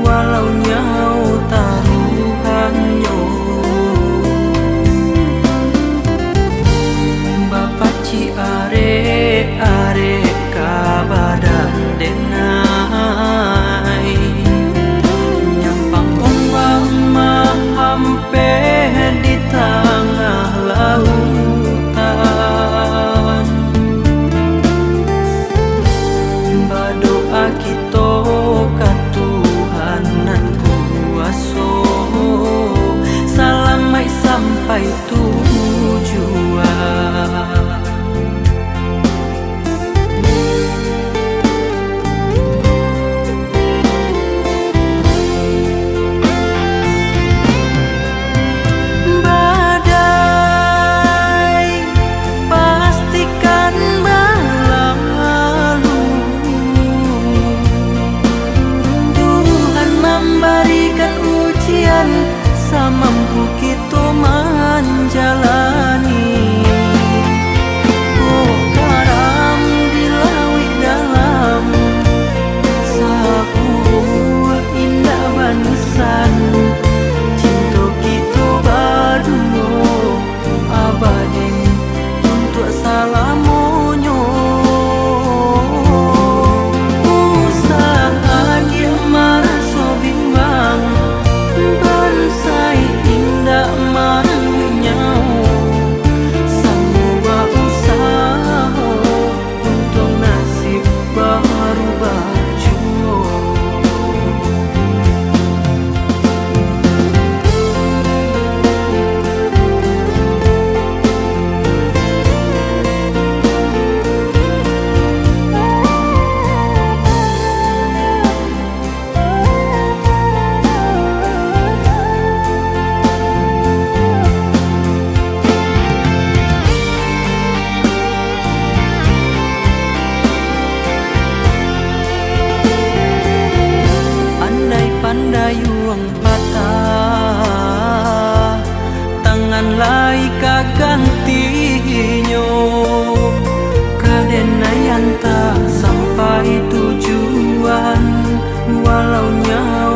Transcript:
walau nyau taruhannya. Bapak ci are kabadan denai nyampang ombak hampe di tengah lautan. Berdoa kita ka Tuhanan kuaso salamai sampai tujuan. Samampu kita menjalani. Oh karam di lawi dalam sebuah indah barisan. Cinta kita berdua abadi untuk selamanya. Usaha dia merasa bimbang bansai indah marahnya. Semua usaha untuk nasib baru berjuang. Pandai uang patah, tangan lai kagantinya. Kadenayan tak sampai tujuan, walau nyawa